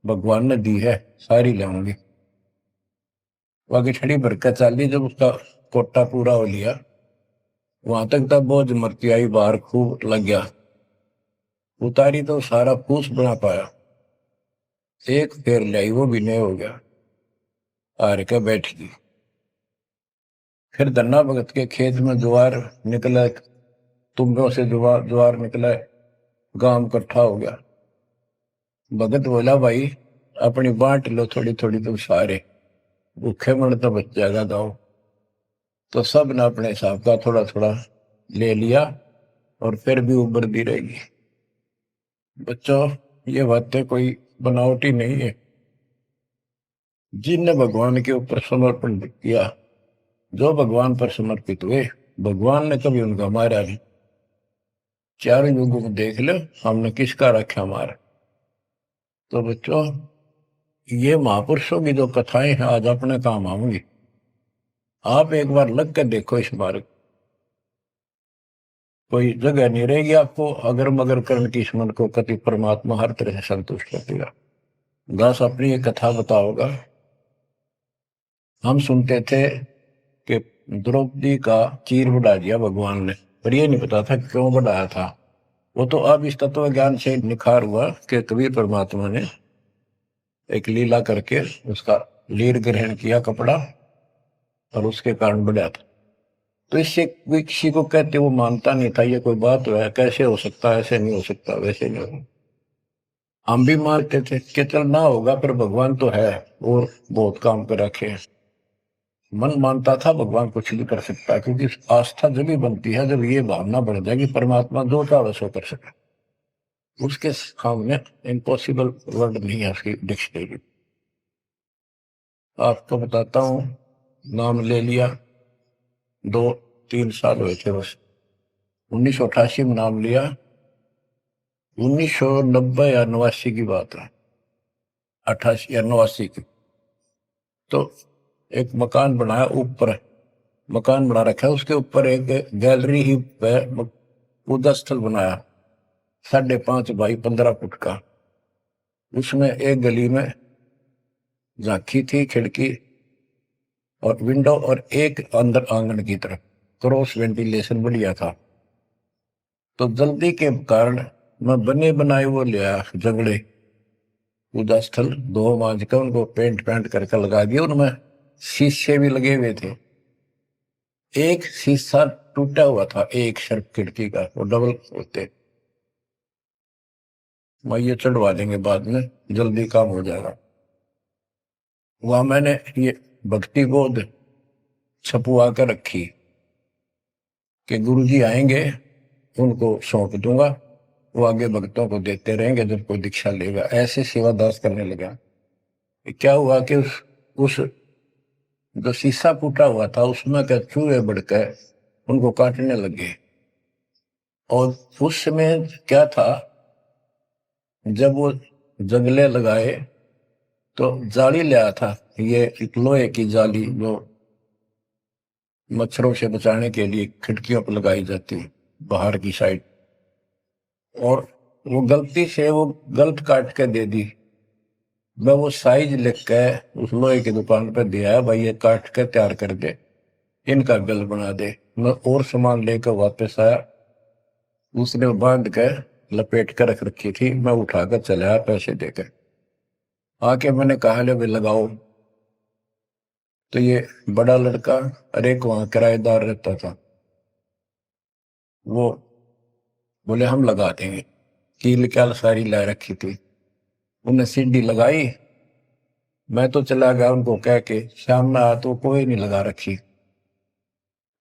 भगवान ने दी है सारी लाऊंगी। वह गठड़ी भर कर चाली, जब उसका कोटा पूरा हो लिया, वहां तक तब बोझ मरती आई, बाहर खूब लग गया, उतारी तो सारा फूस बना पाया, एक फेर लाई वो भी नहीं हो गया, हार के बैठ गई। फिर धन्ना भगत के खेत में ज्वार निकला, तुम्बों से ज्वार निकला, गांव इकट्ठा हो गया। भगत बोला, भाई अपनी बांट लो थोड़ी थोड़ी, तुम सारे भूखे मर तो बच जाएगा गाँव। तो सब ने अपने हिसाब का थोड़ा थोड़ा ले लिया, और फिर भी उभरती रहेगी। बच्चों, ये बातें कोई बनावटी नहीं है। जिनने भगवान के ऊपर समर्पण किया, जो भगवान पर समर्पित हुए, भगवान ने कभी उनका मारा नहीं। चारों युगों को देख लो, हमने किसका रखा मारा। तो बच्चों, ये महापुरुषों की जो कथाएं हैं आज अपने काम आऊंगी। आप एक बार लग कर देखो इस मार्ग, कोई जगह नहीं रहेगी आपको अगर मगर कर्ण की स्मरण को कति परमात्मा हर तरह से संतुष्ट कर देगा। दास अपनी एक कथा बताओगा। हम सुनते थे कि द्रौपदी का चीर बढ़ा दिया भगवान ने, पर ये नहीं पता था क्यों बढ़ाया था। वो तो अब इस तत्व ज्ञान से निखार हुआ कि कबीर परमात्मा ने एक लीला करके उसका लीर ग्रहण किया कपड़ा, और उसके कारण बढ़ा था। तो इससे कोई किसी को कहते वो मानता नहीं था, ये कोई बात है, कैसे हो सकता है, ऐसे नहीं हो सकता, वैसे नहीं हो। हम भी मानते थे कि चल ना होगा, पर भगवान तो है और बहुत काम कर रखे हैं। मन मानता था भगवान कुछ भी कर सकता है, क्योंकि आस्था जब भी बनती है जब ये भावना बढ़ जाएगी परमात्मा जो चाहे सो कर सके। उसके सामने इम्पॉसिबल वर्ड नहीं है उसकी डिक्शनरी। आपको बताता हूँ, नाम ले लिया, 2-3 साल हुए थे बस। 1988 में नाम लिया, 1990 या 89 की बात है, 88 या 89 की। तो एक मकान बनाया, ऊपर मकान बना रखा है, उसके ऊपर एक गैलरी ही पूजा स्थल बनाया, 5.5 बाई 15 फुट का। उसमें एक गली में झांकी थी, खिड़की और विंडो, और एक अंदर आंगन की तरफ क्रॉस वेंटिलेशन बढ़िया था। तो जल्दी के कारण मैं बने बनाए वो लिया जंगड़े, पूजा स्थल 2 मांझ कर उनको पेंट करके लगा दिया। उनमें शीशे भी लगे हुए थे। एक शीशा टूटा हुआ था, एक शर्फ खिड़की का, वो डबल होते, मैं ये चढ़वा देंगे बाद में, जल्दी काम हो जाएगा। वहां मैंने ये भक्ति गोद छपुआ कर रखी कि गुरुजी आएंगे उनको सौंप दूंगा, वो आगे भक्तों को देते रहेंगे जब कोई दीक्षा लेगा। ऐसे सेवादास करने लगा। क्या हुआ कि उस जो शीशा टूटा हुआ था उसमें क्या चूहे बढ़कर उनको काटने लगे। और उस समय क्या था, जब वो जंगले लगाए तो जाली ले आया था, ये एक लोहे की जाली जो मच्छरों से बचाने के लिए खिड़कियों पर लगाई जाती बाहर की साइड, और वो गलती से वो गलत काट के दे दी। मैं वो साइज लिख के उस लोहे की दुकान पर दिया, भाई ये काट के तैयार कर दे, इनका गल बना दे। मैं और सामान लेकर वापस आया, उसने बांध के लपेट कर रख रखी थी, मैं उठाकर चला पैसे देकर। आके मैंने कहा ले भाई लगाओ। तो ये बड़ा लड़का, अरे वहां किराएदार रहता था, वो बोले हम लगा देंगे। कील क्या सारी ला रखी थी, उन्हें सीढ़ी लगाई। मैं तो चला गया उनको कह के, शाम में आया तो कोई नहीं लगा रखी।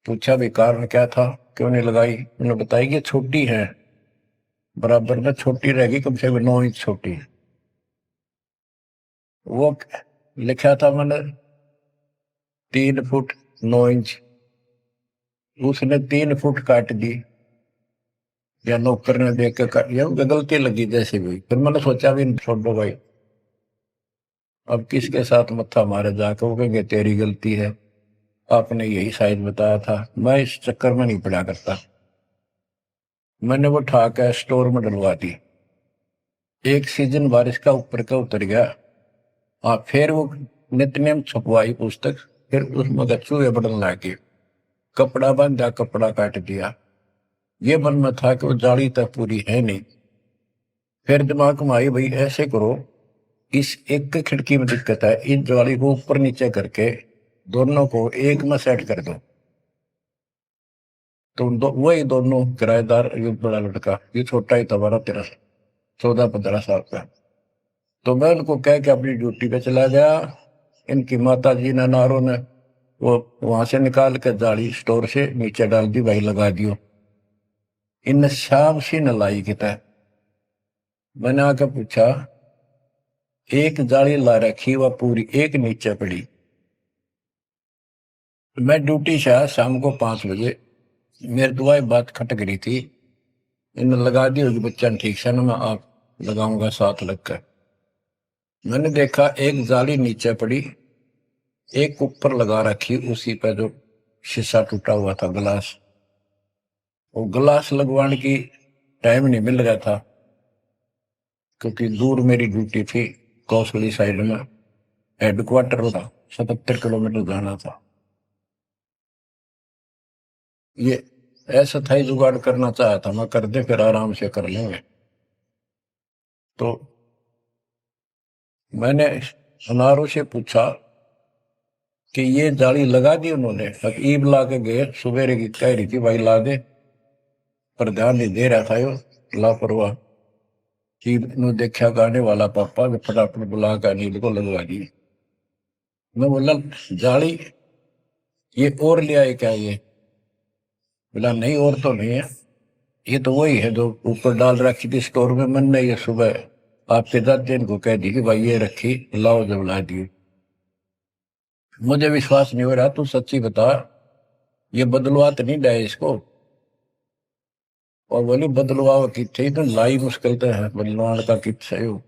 पूछा भी कारण क्या था, क्यों नहीं लगाई। उन्होंने बताया कि छोटी है, बराबर में छोटी रहेगी, कम से कम 9 इंच छोटी। वो लिखा था मैंने 3 फुट 9 इंच, उसने 3 फुट काट दी, या नौकर ने देख के काट, या गलती लगी जैसे भी। फिर मैंने सोचा भी छोड़ो भाई, अब किसके साथ मत्था मारे जाकर, वो कहेंगे तेरी गलती है, आपने यही साइज बताया था। मैं इस चक्कर में नहीं पड़ा करता। मैंने वो उठा के स्टोर में डलवा दी। एक सीजन बारिश का ऊपर का उतर गया। फिर वो नित्य नेम छपवाई पुस्तक, फिर उसमें चूहे बढ़ने लगे। कपड़ा बांधा, कपड़ा काट दिया। ये मन में था कि वो जाली तक पूरी है नहीं। फिर दिमाग में आई, भाई ऐसे करो, इस एक खिड़की में दिक्कत है, इस जाली को ऊपर नीचे करके दोनों को एक में सेट कर दो। तो वही दोनों किराएदार, ये बड़ा लड़का, ये छोटा ही था, 12-13, 14-15 साल का। तो मैं उनको कह के अपनी ड्यूटी पे चला गया। इनकी माता जी ने, नारों ने, वो वहां से निकाल के जाली स्टोर से नीचे डाल दी, भाई लगा दियो। इन शाम सी न लाई किता। मैंने आके पूछा, एक जाली ला रखी, वह पूरी एक नीचे पड़ी। मैं ड्यूटी से आया शाम को 5 बजे। मेरी दुआएं बात खटक रही थी, इन लगा दी होगी बच्चा ठीक से ना, मैं आप लगाऊंगा साथ लगकर। मैंने देखा एक जाली नीचे पड़ी, एक ऊपर लगा रखी, उसी पे जो शीशा टूटा हुआ था, गिलास। वो गिलास लगवाने की टाइम नहीं मिल रहा था, क्योंकि दूर मेरी ड्यूटी थी, कौशली साइड में हेडक्वार्टर था, 77 किलोमीटर जाना था। ये ऐसा था ही, जुगाड़ करना चाहा था मैं, कर दे फिर आराम से कर लेंगे। तो मैंने अनारों से पूछा कि ये जाली लगा दी उन्होंने। अब ईब ला के गए, सुबेरे की कह रही थी भाई ला दे, पर ध्यान नहीं दे रहा था यो, लापरवाह। ईब ने देखा गाने वाला पापा, फटाफट बुला कर अनिल को लगवा दी। मैं बोला, जाली ये और ले आए क्या? ये बोला नहीं, और तो नहीं है, ये तो वही है जो ऊपर डाल रखी थी स्टोर में। मैंने ये सुबह आपके दादा इनको कह दी कि भाई ये रखी, लाओ, जब ला दी। मुझे विश्वास नहीं हो रहा, तू सच्ची बता, ये बदलवा तो नहीं डाय इसको? और बोली बदलवा की थी तो लाई मुश्किल तो है, बदलवान का कित सही हो।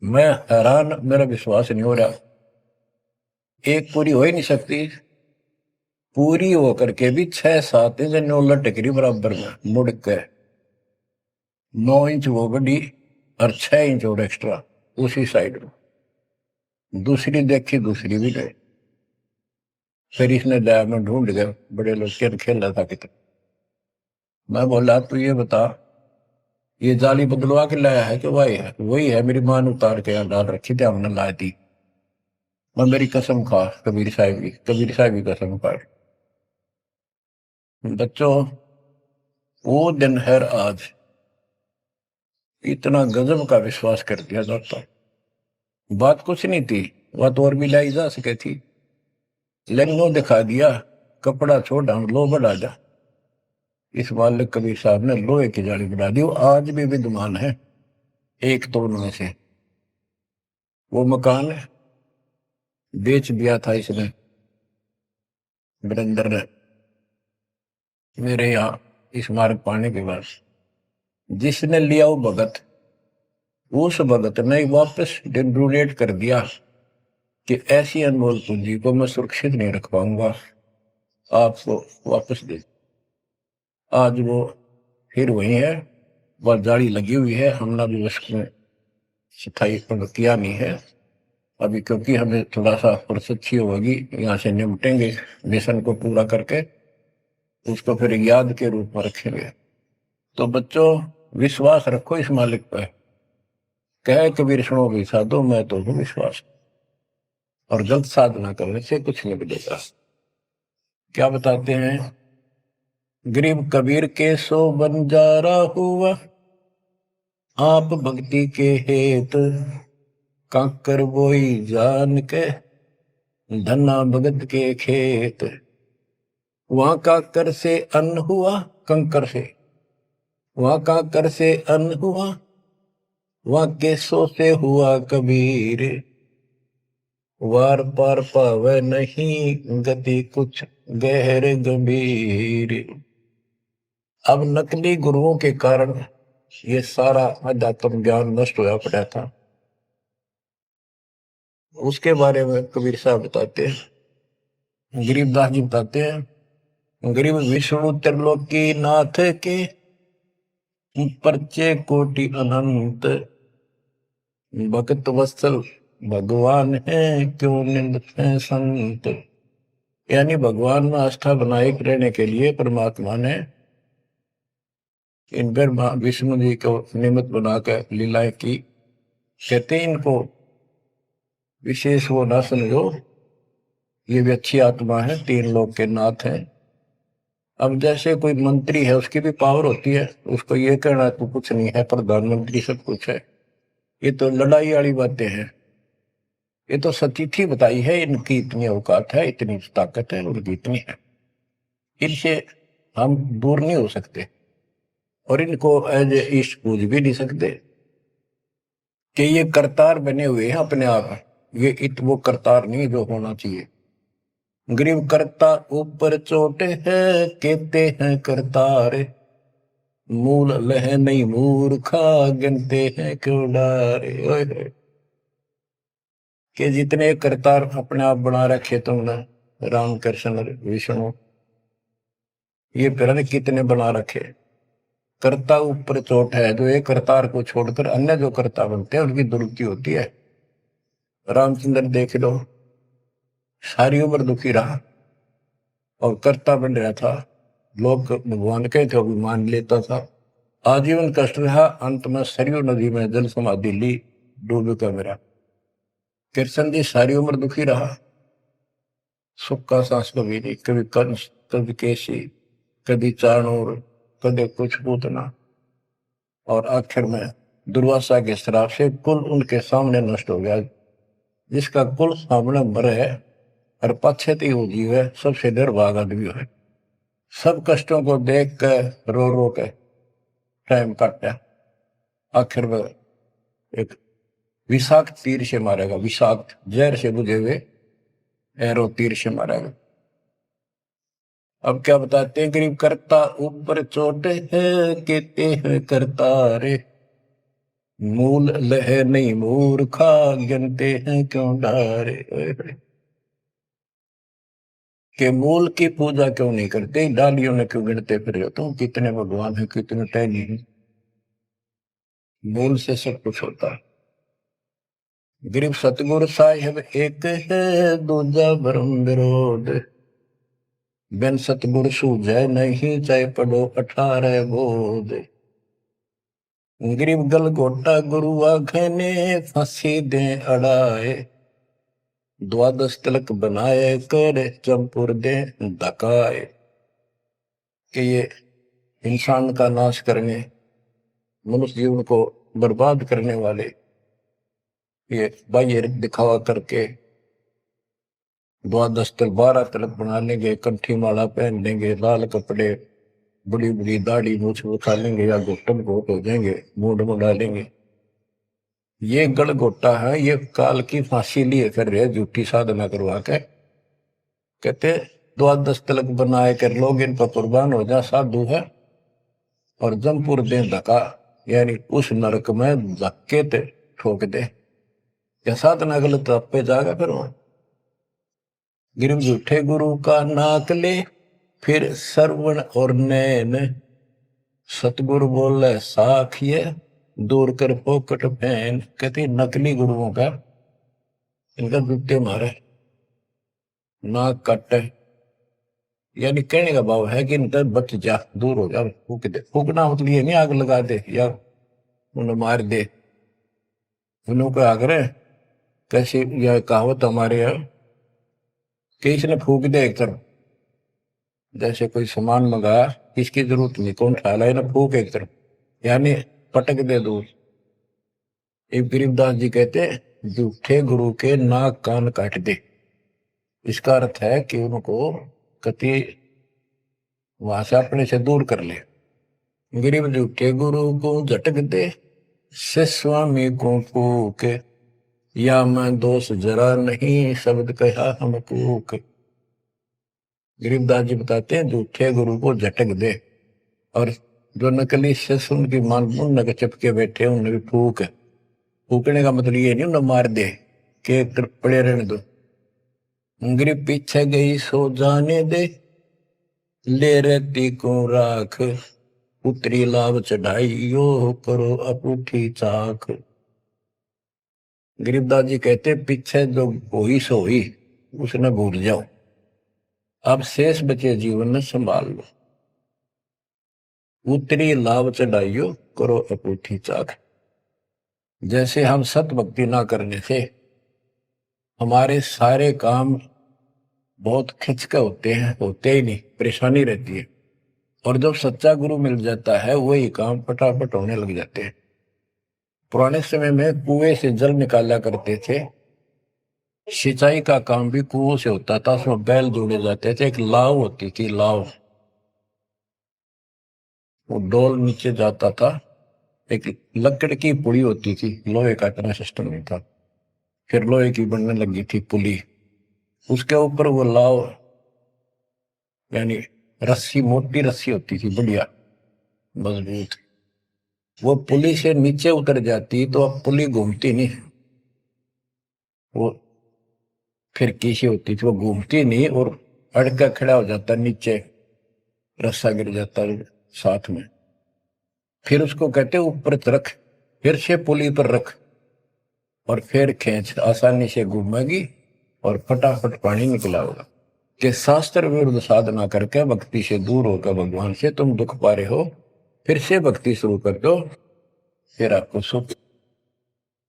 मैं हैरान, मेरा विश्वास नहीं हो रहा। एक पूरी हो ही नहीं सकती, पूरी हो करके भी 6-7 इंच नो लटकरी बराबर में मुड़ के, 9 इंच वो बड़ी और 6 इंच और एक्स्ट्रा उसी साइड में। दूसरी देखी, दूसरी भी गए। फिर इसने लैब में ढूंढ गए, बड़े लोग क्रिकेट खेल रहा था कितना। मैं बोला, तू ये बता, ये जाली बदलवा के लाया है कि वही है? वही है, मेरी मां ने उतार के यहाँ डाल रखी थी, हमने ला दी। मैं मेरी कसम खा, कबीर साहब की कसम खा। बच्चों, वो दिन है आज, इतना गजब का विश्वास कर दिया जाता। बात कुछ नहीं थी, बात और भी लाई जा सके थी, लेकिन वो दिखा दिया, कपड़ा छोड़, हम लो बढ़ा जा। इस मालिक कबीर साहब ने लोहे की जाली बढ़ा दी, वो आज भी विद्यमान है। एक तो उनमें से वो मकान बेच दिया था इसने, वीरेंद्र ने, मेरे यहाँ इस मार्ग पाने के बाद। जिसने लिया वो भगत, उस भगत ने वापस डोनेट कर दिया कि ऐसी अनमोल पूंजी को मैं सुरक्षित नहीं रख पाऊंगा, आपको वापस दे। आज वो फिर वही है, वह जाली लगी हुई है, हमने भी उसमें सफाई किया नहीं है अभी, क्योंकि हमें थोड़ा सा फुर्सत अच्छी होगी, यहाँ से निपटेंगे मिशन को पूरा करके, उसको फिर याद के रूप में रखेंगे। तो बच्चों, विश्वास रखो इस मालिक पर। कह कबीर सुनो भी साधो, मैं तो हूँ विश्वास, और गलत साधना करने से कुछ नहीं मिलेगा। क्या बताते हैं, गरीब कबीर के सो बंजारा हुआ, आप भक्ति के हेत, काकर बोई जान के, धना भगत के खेत। वहां काकर से अन्न हुआ, कंकर से, वहां काकर से अन्न हुआ, वहां केसों से हुआ कबीर, वार पार पावे नहीं गति कुछ गहर गंभीर। अब नकली गुरुओं के कारण ये सारा अध्यात्म ज्ञान नष्ट होया पड़ा था। उसके बारे में कबीर साहब बताते हैं, गरीबदास जी बताते हैं, गरीब विष्णु त्रिलोकी नाथ के, परचे कोटि अनंत, भक्त वत्सल भगवान है, क्यों निंद है संत। यानी भगवान में आस्था बनाए रहने के लिए परमात्मा ने इन ब्रह्मा विष्णु जी को निमित्त बनाकर लीलाएं की। कहते इनको विशेष वो ना समझो, ये भी अच्छी आत्मा है, तीन लोक के नाथ हैं। अब जैसे कोई मंत्री है, उसकी भी पावर होती है, उसको ये कहना तो कुछ नहीं है, प्रधानमंत्री सब कुछ है, ये तो लड़ाई वाली बातें हैं। ये तो सतीथी बताई है, इनकी इतनी औकात है, इतनी ताकत है, उनकी इतनी है, इनसे हम दूर नहीं हो सकते और इनको एज ईस्ट पूज भी नहीं सकते कि ये करतार बने हुए हैं अपने आप। ये वो करतार नहीं जो होना चाहिए। गरीब करता ऊपर चोट है, कहते हैं करतार, मूल लह नहीं मूर्खा, गिनते हैं क्यों डारे। कि जितने करतार अपने आप बना रखे तुमने, राम कृष्ण विष्णु, ये फिर कितने बना रखे। कर्ता ऊपर चोट है, जो एक करतार को छोड़कर अन्य जो कर्ता बनते हैं उनकी दुर्गति होती है। रामचंद्र देख लो, सारी उम्र दुखी रहा और कर्ता बन रहा था, लोग भगवान के थे, भी मान लेता था, आजीवन कष्ट रहा, अंत में सरयू नदी में जल समाधि ली, डूब का मेरा। कृष्ण जी सारी उम्र दुखी रहा, सुख का सांस कभी नहीं, कभी कंस, कभी केसी, कभी चाणूर, कभी कुछ पूतना, और आखिर में दुर्वासा के श्राप से कुल उनके सामने नष्ट हो गया। जिसका कुल सामने मरे है और पश्चाती वो जीव है, सबसे निर्भाग आदमी है। सब कष्टों को देख कर रो रो के टाइम काटा, आखिर में एक विषाक्त तीर से मारेगा, विषाक्त जहर से बुझे हुए एरो तीर से मारेगा। अब क्या बताते हैं, गरीब करता ऊपर चोट है, कहते हैं करता रे, मूल लह नहीं मूर्खा, गिनते हैं क्यों डारे। के मूल की पूजा क्यों नहीं करते, डालियों ने क्यों गिनते फिर हो तुम, कितने भगवान है, कितने टहनी है। मूल से सब कुछ होता है। गरीब सतगुरु साहिब एक है, दूजा भरम विरोध, बिन सतगुरु सूझे नहीं, चाहे पढ़ो 18 बोध। गरीब गल गोटा गुरु आखे ने, फांसी दे अड़ाए, द्वादश तिलक बनाए कर, चंपुर दे धकाए। कि ये इंसान का नाश करने, मनुष्य जीवन को बर्बाद करने वाले, ये बाह्य दिखावा करके द्वादश तिलक 12 तिलक बना लेंगे, कंठी माला पहन लेंगे, लाल कपड़े, बड़ी बड़ी दाढ़ी मूछ उठा लेंगे, या घुटन घोट हो जाएंगे, मूड मुड़ा लेंगे। ये गलगोटा है, ये काल की फांसी लिए कर रहे, झूठी साधना करवा के। कहते द्वादश तिलक बनाए कर लोग इन पर कुर्बान हो जा, साधु है, और जमपुर दे धक्का, यानी उस नरक में धक्के ते ठोक दे, या साधना गलत पे जाएगा फिर वहां। गिरव झूठे गुरु का नाक ले, फिर श्रवण और नैन, सतगुरु बोले साखिए, दूर कर पोकट फैन। कहते नकली गुरुओं का, इनका जूते मारे, नाक काटे, यानी कहने का भाव है कि इनका बच जा, दूर हो जा, फूक दे। फूकना मतलब ये नहीं आग लगा दे या उन्हें मार दे, उन्हों को आग्रह कैसी यह कहावत हमारे यहाँ कि इसने फूक दे एक तरफ, जैसे कोई सामान मंगाया, इसकी जरूरत नहीं, कौन ख्याल है ना, फूक एक तरफ, यानी पटक दे दूर। एक गरीबदास जी कहते झूठे गुरु के नाक कान काट दे। इसका अर्थ है कि उनको कति वहां से अपने से दूर कर ले। गरीब झूठे गुरु को झटक दे, से स्वामी को फूक, या मैं दोष जरा नहीं, शब्द कहा हम कूक। गरीबदास जी बताते हैं झूठे गुरु को झटक दे, और जो नकली शिष्य उनकी मान उन के चिपके बैठे उन्हें भी फूक। फूकने का मतलब ये नहीं उन्हें मार दे के पड़े रहने दो। गरीब पीछे गई सो जाने दे, ले रहती को राख, उतरी लाभ चढ़ाई यो, करो अपूठी चाक। गरीबदास जी कहते पीछे जो हुई सो हुई, उसने भूल जाओ, अब शेष बचे जीवन में संभाल लो, उतरी लाभ चढ़ाइयो करो अपूठी चाक। जैसे हम सत भक्ति ना करने से हमारे सारे काम बहुत खिंचके होते ही नहीं, परेशानी रहती है। और जब सच्चा गुरु मिल जाता है वही काम फटाफट होने लग जाते हैं। पुराने समय में कुएं से जल निकाला करते थे, सिंचाई का काम भी कुओं से होता था। उसमें बैल जोड़े जाते थे, एक लाव होती थी, लाव, वो डोल नीचे जाता था, एक लकड़ की पुड़ी होती थी, लोहे का इतना सिस्टम नहीं था, फिर लोहे की बनने लगी थी पुली, उसके ऊपर वो लाव यानी रस्सी, मोटी रस्सी होती थी, बढ़िया मजबूत। वो पुली से नीचे उतर जाती तो अब पुली घूमती नहीं, वो फिर किसी होती थी, वो घूमती नहीं और अड़का खड़ा हो जाता, नीचे रस्सा गिर जाता साथ में। फिर उसको कहते ऊपर रख, फिर से पुली पर रख और फिर खींच, आसानी से घूमेगी और फटाफट पानी निकला होगा। कि शास्त्र विरुद्ध साधना करके भक्ति से दूर होकर भगवान से तुम दुख पा रहे हो, फिर से भक्ति शुरू कर दो, फिर आपको सुख।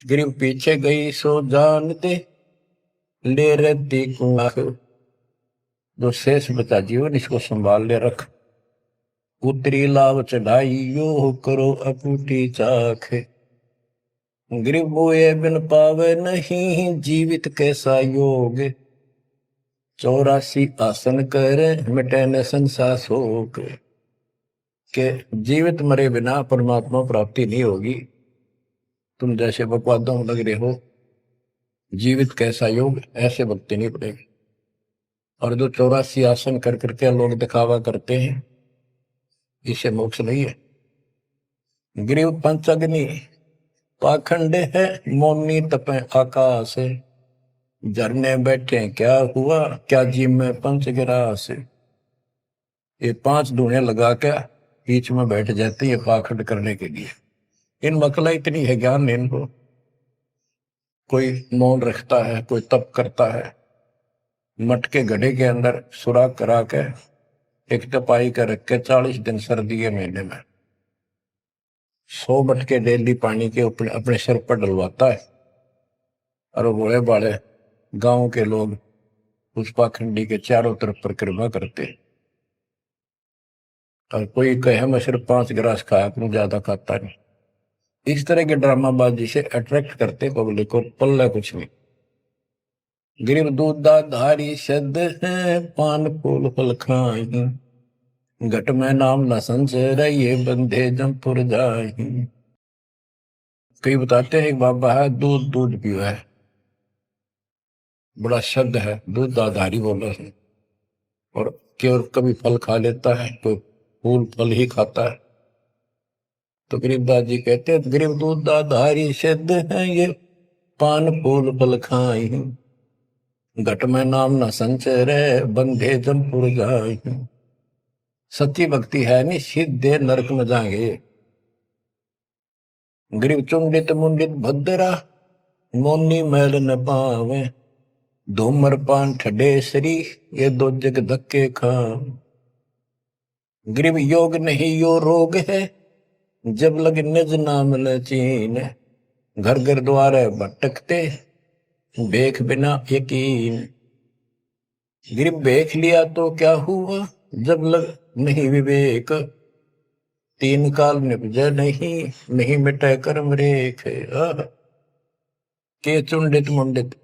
गिरिव पीछे गई सो जान दे, ले रहती कुआं, जो शेष बचा जीवन इसको संभाल ले रख। उतरी लाभ चढ़ाई यो करो अपूठी चाख। गिरिव बोए बिन पावे नहीं, जीवित कैसा योग। 84 आसन करे मिटे न संसार शोक। के जीवित मरे बिना परमात्मा प्राप्ति नहीं होगी। तुम जैसे बकवादों में लग रहे हो, जीवित कैसा योग, ऐसे भक्ति नहीं पड़ेगी। और जो 84 आसन कर करके लोग दिखावा करते हैं, इसे मोक्ष नहीं है। गिरिव पंचअग्नि पाखंड है, मौनी तपे आकाश। झरने बैठे क्या हुआ, क्या जी में पंच गिरास। ये 5 धुएं लगा के बीच में बैठ जाते हैं पाखंड करने के लिए। इन मकला इतनी है ज्ञान इनको। कोई मौन रखता है, कोई तप करता है, मटके गड्ढे के अंदर सुराख करा के एक तपाई कर रख के 40 दिन सर्दी के महीने में 100 मटके डेली पानी के अपने सिर पर डलवाता है। और वो बड़े बड़े गांव के लोग उस पाखंडी के चारों तरफ परिक्रमा करते हैं। और कोई कहे मैं सिर्फ 5 गिलास खाया, अपनी ज्यादा खाता नहीं। इस तरह के ड्रामाबाजी से अट्रैक्ट करते पब्लिक को, पल्ला कुछ नहीं। गिरिव दूधा धारी शब्द है, पान फूल फल खाई। घट में नाम न संचय, ये बंधे जमपुर जाई। कई बताते हैं एक बाबा है, दूध दूध पियो है, बड़ा शब्द है, दूध आधारी बोला है। और केवल कभी फल खा लेता है, कोई फूल फल ही खाता है। तो गरीबदास जी कहते हैं गरीब दूध आधारी शब्द है, ये पान फूल फल खाई। घट में नाम न संचय रे, बंधे जमपुर जाई। सच्ची भक्ति है नहीं, सीधे नरक में जाएंगे। गरीब चुंडित मुंडित भद्रा, मोनी मैल न पावे। धूमर पान ठडे श्री, ये 2 जग धक्के खा। गरीब योग नहीं यो रोग है, जब लग निज नाम ल चीन। घर घर द्वारे भटकते, बेख बिना यकीन। गरीब बेख लिया तो क्या हुआ, जब लग नहीं विवेक। 3 काल निपजे नहीं मिटे कर्म रेख। के चुंडित मुंडित,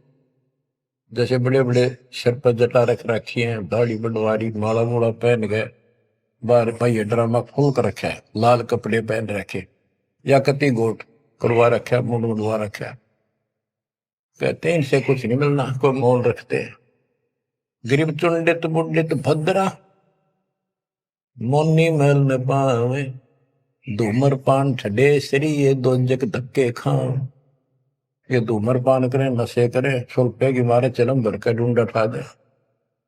जैसे बड़े बड़े सिर पर जटा रख रखी है, दाढ़ी बंडवारी, माला मूला पहन गए, बाहर पहिए ड्रामा खोल कर रखा है, लाल कपड़े पहन रखे, या कति गोट करवा रखा, मुंड मुंडवा रखा। कहते हैं इनसे कुछ नहीं मिलना, कोई मौन रखते हैं। गरीब चुंडित मुंडित भद्रा, मोनी मैल न पावे। धूमर पान ठडे श्री, ये 2 जग धक्के खाओ। ये धूमर पान करें, नशे करें, सुल्फे की मारे चलम भर कर ढूंढ उठा दे,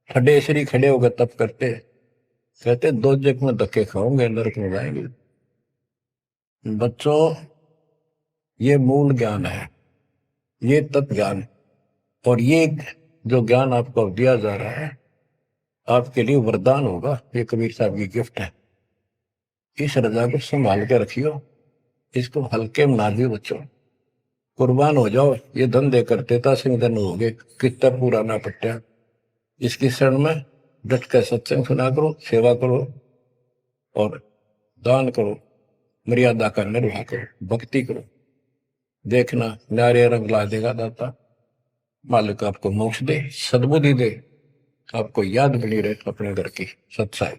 ठडे श्री खड़े होकर तप करते, कहते 2 जग में धक्के खाओगे, नरक में जाएंगे। बच्चों, ये मूल ज्ञान है, ये तत्व ज्ञान। और ये जो ज्ञान आपको दिया जा रहा है, आपके लिए वरदान होगा। ये कबीर साहब की गिफ्ट है। इस रजा को संभाल के रखियो, इसको हल्के में ना दियो बच्चों, कुर्बान हो जाओ। ये धन दे करते था सिंह धन हो गए, कितना पुराना पट्टा। इसकी शरण में डट कर सत्संग सुना करो, सेवा करो और दान करो, मर्यादा का निर्वाह करो, भक्ति करो। देखना नारे रंग ला देगा दाता। मालिक आपको मोक्ष दे, सद्बुद्धि दे, आपको याद बनी रहे अपने घर की सच्चाई।